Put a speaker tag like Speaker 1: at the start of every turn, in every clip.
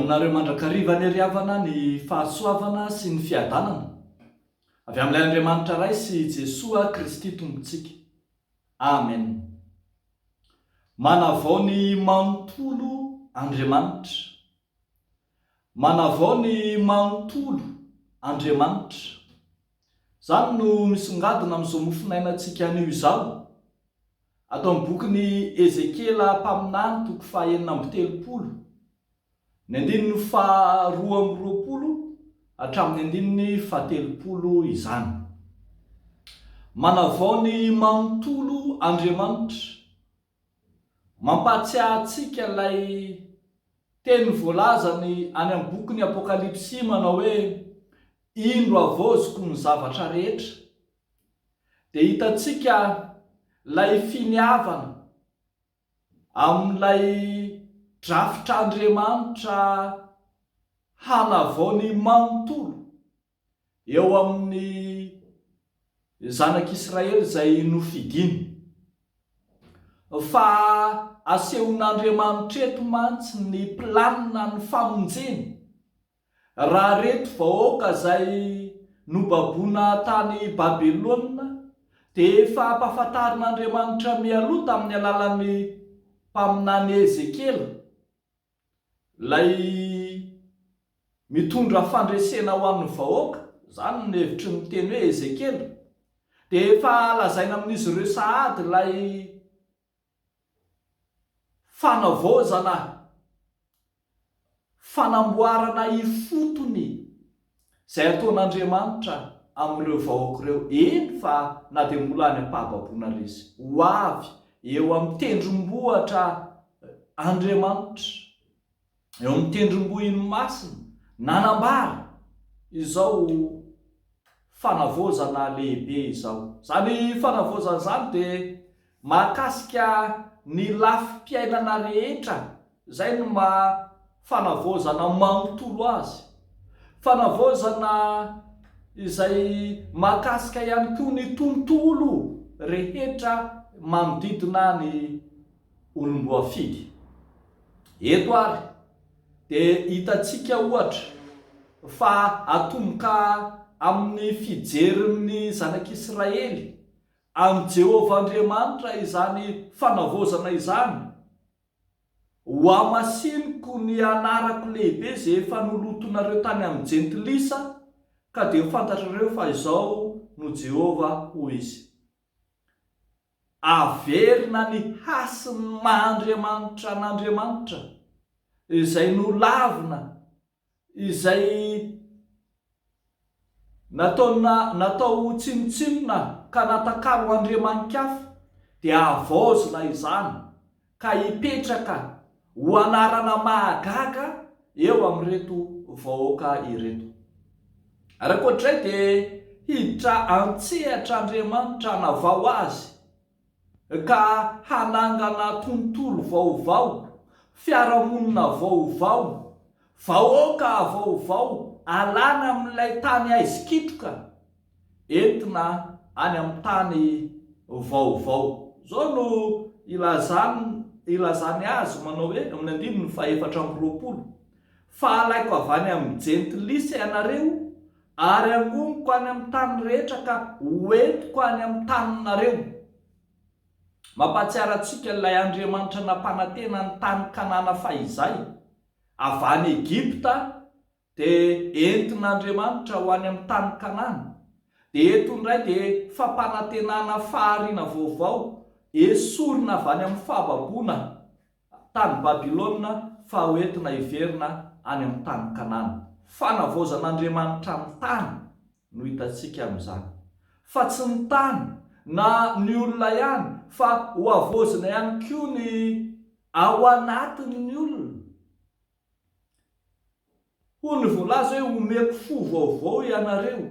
Speaker 1: aminareo mandrakariva ny ariavana ny fahasoavana sy ny fiadanana avy amin'ilay Andriamanitra ray sy Jesoa Kristy tompontsika. Amen. Manavao ny manontolo Andriamanitra. Manavao ny manontolo Andriamanitra. Zany no misongadina amin'izao mofinainantsika an'io Izao. Atao amin'ny bokin'ny Ezekiela mpaminany toko faha 9:30. Ny andininy faha 2:20 hatramin'ny andininy faha 30 izany. Manavao ny manontolo Andriamanitra. Mampatsiahy antsika ilay teny voalazany any amin'ny bokin'ny Apokalipsy manao hoe indro avoziko ny zavatra rehetra. Dia hitantsika lay finiavana amin'ilay drafitr'Andriamanitra hanavao ny manontolo eo amin'ny zanak'Isiraely izay nofidiny. Fa asehon'Andriamanitra eto mantsy ny planina ny famonjeny. Raha reto vahoaka izay nobaboana tany Babilôna dia efa ampafantarin'Andriamanitra mialoha tamin'ny alalan'ny mpaminany Ezekiela, lay mitondra fandresena ho an'ny vahoaka, zany ny hevitry ny teny hoe Ezekiela, dia efa lazaina amin'izy ireo sahady lay fanavozana, fanamboarana ifotony izay ataon'Andriamanitra amin'ireo vahoaka ireo. Eny fa na dia mbola any ampahababona rezy ho avy eo amin'ny tendrombohitra Andriamanitra, eo amin'ny tendrombohin'ny masina nanambara izao fanavozana lehibe izao. Zany fanavozana izany dia mahakasika ny lafim-piainana rehetra, izay no fanavozana manontolo azy. Fanavozana izay mahakasika ihany koa ny tontolo rehetra manodidina ny olomboafidy. Eto ary dia hitantsika ohatra fa atomboka amin'ny fijerin'ny zanak'Isiraely amin'ny Jehovah Andriamanitra izany fanavozana izany. Hohamasiniko ny anarako lehibe izay efa nolotoinareo tany amin'ny jentilisa, ka dia fantatrareo fa izao no Jehovah hoy izy. Averina ny hasiny mahandriamanitra n'Andriamanitra izay nolavina, izay natao tsinotsinona ka natakalo andriaman-kafa, dia avozina izany ka hipetraka ho anarana mahagaga eo amin'ireto vahoaka ireto. Arakoatray dia hiditra antsehatr'Andriamanitra hanavao azy ka hanangana tontolo vaovao, fiarahamonina vaovao, vahoaka vaovao alana amin'ilay tany aizikitroka entina any amin'ny tany vaovao. Zao no ilazany azy manao hoe amin'ny andininy faha 4:20, fa halaiko avy any amin'ny jentilisa ianareo ary angoniko any amin'ny tany rehetra ka hoentiko any amin'ny taninareo. Mampatsiaro antsika ilay Andriamanitra nampanantena ny tany Kanana fa izay avy any Egipta, dia entin'Andriamanitra ho any amin'ny tany Kanana. Dia eto indray dia fampanantenana fahariana vaovao, esorina avy any amin'ny fahababoana tany Babilôna fa hoentina hiverina any amin'ny tany Kanana. Fanavozan'Andriamanitra amin'ny tany no hitantsika amin'izany, fa tsy ny tany na ny olona ihany, fa ho avozina ihany koa ny ao anatin'ny olona. Hoy ny voalaza hoe omeko fo vaovao ianareo,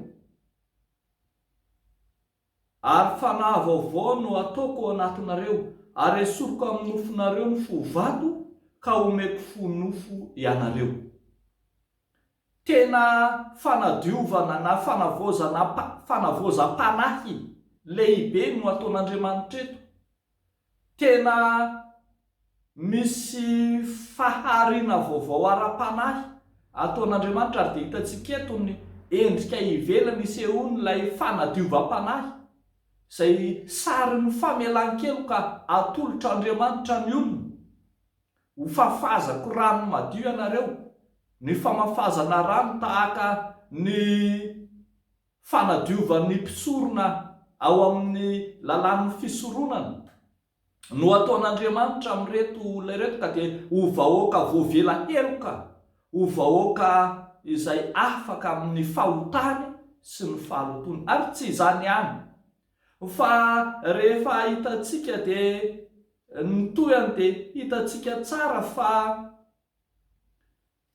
Speaker 1: ary fanahy vaovao no ataoko ao anatinareo, ary esoriko amin'ny nofonareo ny fo vato ka omeko fo nofo ianareo. Tena fanadiovana na fanavozam-panahy lehibe no ataon'Andriamanitra eto. Tena misy faharina vaovao ara-panahy ataon'Andriamanitra ary dia hitantsika eto ny endrika ivelany isehony ilay fanadiovam-panahy izay sarin'ny famelan-kelo ka atolotra Andriamanitra ny olona ho fafazako rano madio ianareo. Ny famafazana rano tahaka ny fanadiovan'ny mpisorona ao amin'ny lalàn'ny fisoronana no ataon'Andriamanitra amin'ireto olona ireto ka dia ho vahoaka voavela heloka, ho vahoaka izay afaka amin'ny fahotany sy ny fahalotony. Ary tsy izany ihany fa rehefa hitantsika dia ny toyany dia hitantsika tsara fa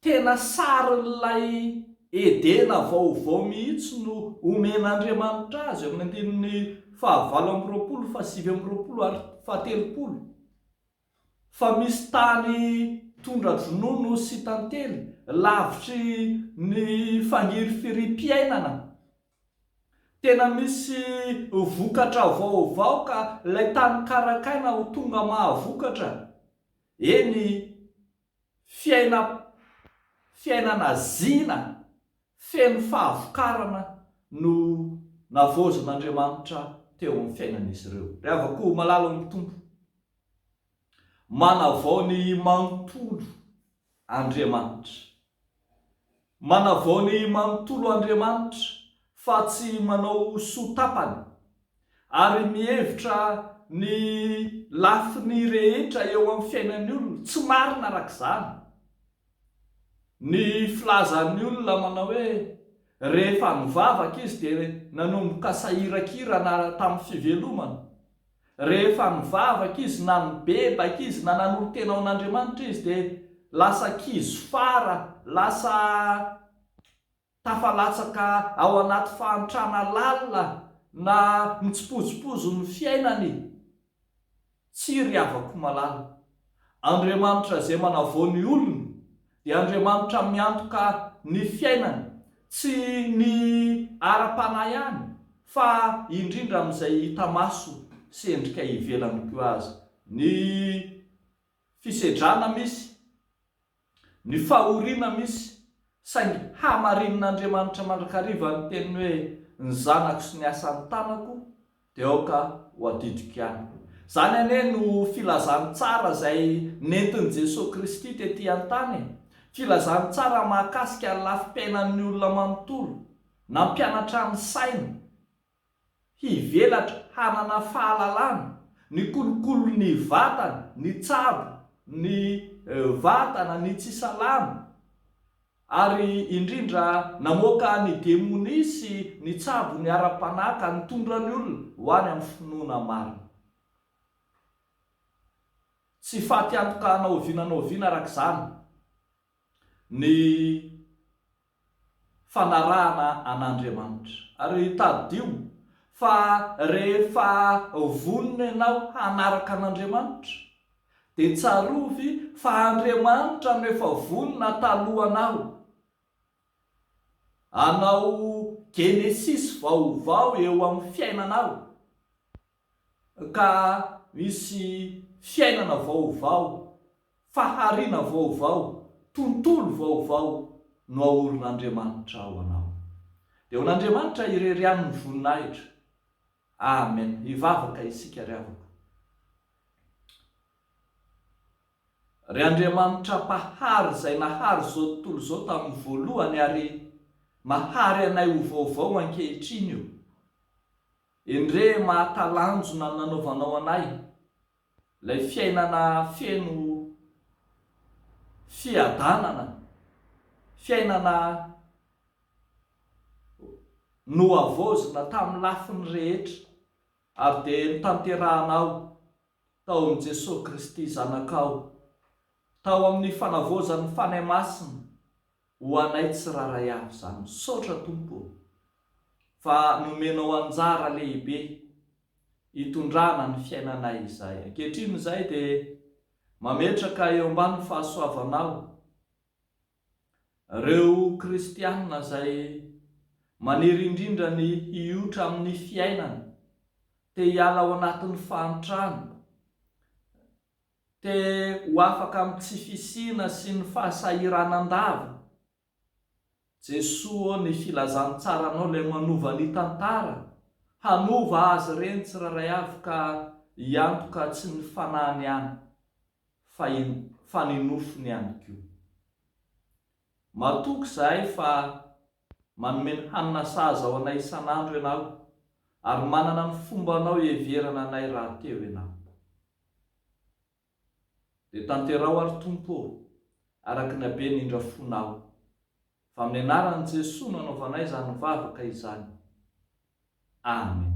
Speaker 1: tena sarin'ilay edena vaovao mihitsy no omen'Andriamanitra azy amin'ny andininy 20 fa 7 ary 70 fa misy tany tondra-dronono sy tantely lavitry ny fangiry firim-piainana. Tena misy vokatra vaovao ka ilay tany karakaina ho tonga mahavokatra. Eny fiainana zina feno fahavokarana no navozan'Andriamanitra teo amin'ny fiainan'izy ireo. Rehavako malala amin'ny tompo. Manavao ny manontolo Andriamanitra. Manavao ny manontolo Andriamanitra fa tsy manao sotapany ary mihevitra ny lafiny rehetra eo amin'ny fiainan'ny olona. Tsy marina arak'izany. Ny filazan'ny olona manao hoe rehefa nivavaka izy dia nanomboka sahirakirana tamin'ny fivelomana. Rehefa nivavaka izy na nibebaka izy na nanolo-tena ao an'Andriamanitra izy dia lasa kizo fara, lasa tafalatsaka ao anaty fahantrana lalina na mitsipozipozo ny fiainany. Tsy ry havako malala. Andriamanitra izay manavao ny olona dia Andriamanitra miantoka ny fiainany, tsy ny ara-panahy ihany fa indrindra amin'izay hita maso sy endrika ivelany koa azy. Ny fisedrana misy, ny fahoriana misy, saingy hamarinan'Andriamanitra mandrakariva ny teniny hoe ny zanako sy ny asan'ny tanako dia aoka ho adidiko ihany. Zany anie no filazany tsara izay nentin'i Jesosy Kristy tetỳ an-tany. Filazany tsara mahakasika ny lafim-piainan'ny olona manontolo, nampianatra ny saina, hivelatra hanana fahalalana, ny kolokolo ny vatana, ny tsabo, ny vatana, ny tsy salama, ary indrindra namoaka ny demonisy, ny tsabo, ny ara-panaka, ny tondrany olona ho any amin'ny finoana marina. Tsy faty antoka naovinanaoviana arak'izany ny fanarahana an'Andriamanitra. Ary tadio fa rehefa vonona ianao hanaraka an'Andriamanitra dia tsarovy fa Andriamanitra no efa vonona talohanao hanao genesis vaovao eo amin'ny fiainanao, ka misy fiainana vaovao, fahariana vaovao, tontolo vaovao no aorin'Andriamanitra ao anao. Dia ho n'Andriamanitra irerian'ny voninahitra. Amen. Hivavaka isika ry havako. Ry Andriamanitra mpahary izay nahary izao tontolo izao tamin'ny voalohany ary mahary anay ho vaovao ankehitriny io. Endre mahatalanjona ny nanaovanao anay, ilay fiainana feno fiadanana, fiainana nohavozina tamin'ny lafiny rehetra, ary dia nitanterahanao tao amin'i Jesosy Kristy zanakao, tao amin'ny fanavozan'ny fanahy masina ho anay tsiraray avy izany. Saotra Tompo fa nomenao anjara lehibe hitondrana ny fiainanay izay. Ankehitriny izay dia mametraka eo ambany fahasoavanao ireo kristianina izay maniry indrindra ny hiotra amin'ny fiainana, te hiala ao anatin'ny fahantrana, te ho afaka amin'ny tsy fisiana sy ny fahasahiranandava. Jesosy ny filazantsara anao ilay manova ny tantara, hanova azy ireny tsiraray avy ka hiantoka tsy ny fanahiny ihany fa ny nofony ihany koa. Matoky izahay fa manome ny hanina sazy ao anay isan'andro ianao, ary manana ny fomba anao heverana anay raha teo ianao. Dia tanterao ary Tompo araka ny habe indra fonao, fa amin'ny anaran'i Jesosy no anaovanay izany mivavaka izany. Amen.